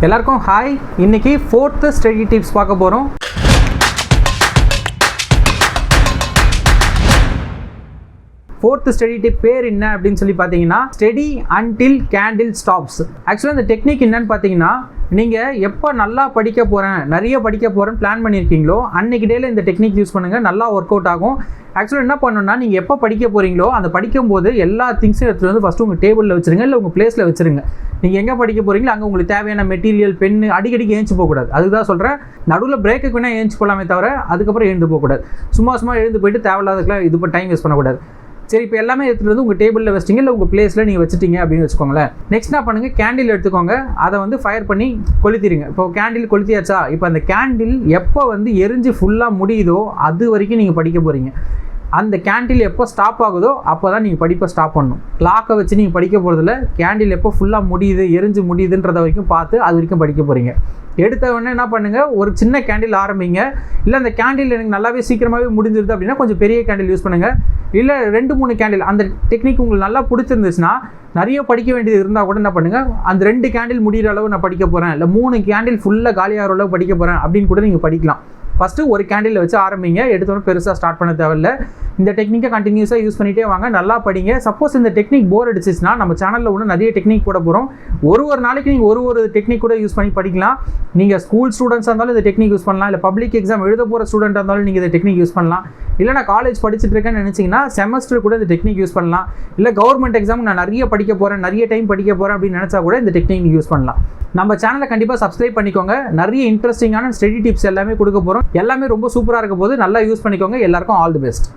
எல்லாருக்கும் ஹாய். இன்னைக்கு 4th study tips பார்க்க போகிறோம். ஃபோர்த் ஸ்டடி டிப் பேர் என்ன அப்படின்னு சொல்லி பார்த்தீங்கன்னா ஸ்டடி அன்டில் கேண்டில் ஸ்டாப்ஸ். ஆக்சுவலாக இந்த டெக்னிக் என்னன்னு பார்த்தீங்கன்னா, நீங்கள் எப்போ நல்லா படிக்க போகிறேன், நிறைய படிக்க போகிறேன்னு பிளான் பண்ணியிருக்கீங்களோ அன்றைக்கி டேயில் இந்த டெக்னிக் யூஸ் பண்ணுங்கள், நல்லா ஒர்க் அவுட் ஆகும். ஆக்சுவலாக என்ன பண்ணணும்னா, நீங்கள் எப்போ படிக்க போகிறீங்களோ அந்த படிக்கும்போது எல்லா திங்ஸும் எடுத்துகிட்டு வந்து ஃபஸ்ட்டு உங்கள் டேபிளில் வச்சுருங்க, இல்லை உங்கள் பிளேஸில் வச்சுருங்க. நீங்கள் எங்கே படிக்க போகிறீங்களோ அங்கே உங்களுக்கு தேவையான மெட்டீரியல், பென்னு அடிக்கடிக்கு ஏஞ்சி போகக்கூடாது. அதுதான் சொல்கிறேன். நடுவில் பிரேக்குக்கு வேணால் ஏஞ்சி போகலாமே தவிர அதுக்கப்புறம் எழுந்து போகக்கூடாது. சும்மா எழுந்து போயிட்டு தேவையில்லாததுக்குலாம் இது இப்போ டைம் வேஸ்ட் பண்ணக்கூடாது. சரி, இப்போ எல்லாமே எடுத்துகிட்டு வந்து உங்கள் டேபிளில் வச்சிட்டிங்க, இல்லை உங்கள் பிளேஸில் நீங்கள் வச்சுட்டீங்க அப்படின்னு வச்சுக்கோங்களேன். நெக்ஸ்ட் என்ன பண்ணுங்கள், கேண்டில் எடுத்துக்கோங்க, அதை வந்து ஃபயர் பண்ணி கொளுத்திடுங்க. இப்போ கேண்டில் கொளுத்தியாச்சா, இப்போ அந்த கேண்டில் எப்போ வந்து எரிஞ்சு ஃபுல்லாக முடியுதோ அது வரைக்கும் நீங்கள் படிக்க போகிறீங்க. அந்த கேண்டில் எப்போ ஸ்டாப் ஆகுதோ அப்போ தான் நீங்கள் படிப்பை ஸ்டாப் பண்ணணும். கிளாக்கை வச்சு நீங்கள் படிக்க போகிறதில்ல, கேண்டில் எப்போ ஃபுல்லாக முடியுது, எரிஞ்சு முடியுதுன்றத வரைக்கும் பார்த்து அது வரைக்கும் படிக்க போகிறீங்க. எடுத்த உடனே என்ன பண்ணுங்கள், ஒரு சின்ன கேண்டில் ஆரம்பிங்க. இல்லை அந்த கேண்டில் எனக்கு நல்லாவே சீக்கிரமாகவே முடிஞ்சிருது அப்படின்னா கொஞ்சம் பெரிய கேண்டில் யூஸ் பண்ணுங்கள். இல்லை 2-3 கேண்டில், அந்த டெக்னிக் உங்களுக்கு நல்லா பிடிச்சிருந்துச்சுன்னா, நிறைய படிக்க வேண்டியது இருந்தால் கூட என்ன பண்ணுங்கள், அந்த 2 கேண்டில் முடிகிற அளவு நான் படிக்க போகிறேன், இல்லை 3 கேண்டில் ஃபுல்லாக காலியாகிற அளவு படிக்க போகிறேன் அப்படின்னு கூட நீங்கள் படிக்கலாம். ஃபஸ்ட்டு ஒரு கேண்டில் வச்சு ஆரம்பிங்க. எடுத்தோன்னே பெருசாக ஸ்டார்ட் பண்ண தேவையில்லை. இந்த டெக்னிக்கை கண்டினியூஸாக யூஸ் பண்ணிகிட்டே வாங்க, நல்லா படிங்க. சப்போஸ் இந்த டெக்னிக் போர் அடிச்சிச்சுன்னா நம்ம சேனலில் ஒன்று நிறைய டெக்னிக் போட போகிறோம். ஒரு நாளைக்கு நீங்கள் ஒரு டெக்னிக் கூட யூஸ் பண்ணி படிக்கலாம். நீங்கள் ஸ்கூல் ஸ்டூடெண்ட்ஸாக இருந்தாலும் இந்த டெக்னிக் யூஸ் பண்ணலாம், இல்லை பப்ளிக் எக்ஸாம் எழுத போகிற ஸ்டூடெண்ட்டாக இருந்தாலும் நீங்கள் இந்த டெக்னிக் யூஸ் பண்ணலாம். இல்லை நான் காலேஜ் படிச்சுட்டு இருக்கேன்னு நினச்சிங்கன்னா செமஸ்டர் கூட இந்த டெக்னிக் யூஸ் பண்ணலாம். இல்லை கவர்மெண்ட் எக்ஸாம் நான் நிறைய படிக்க போகிறேன், நிறைய டைம் படிக்க போகிறேன் அப்படின்னு நினச்சா கூட இந்த டெக்னிக் நீங்கள் யூஸ் பண்ணலாம். நம்ம சேனலை கண்டிப்பாக சப்ஸ்கிரைப் பண்ணிக்கோங்க. நிறைய இன்ட்ரெஸ்டிங்கான ஸ்டடி டிப்ஸ் எல்லாமே கொடுக்க போகிறோம். எல்லாமே ரொம்ப சூப்பராக இருக்க போது நல்லா யூஸ் பண்ணிக்கோங்க. எல்லாருக்கும் ஆல் தி பெஸ்ட்.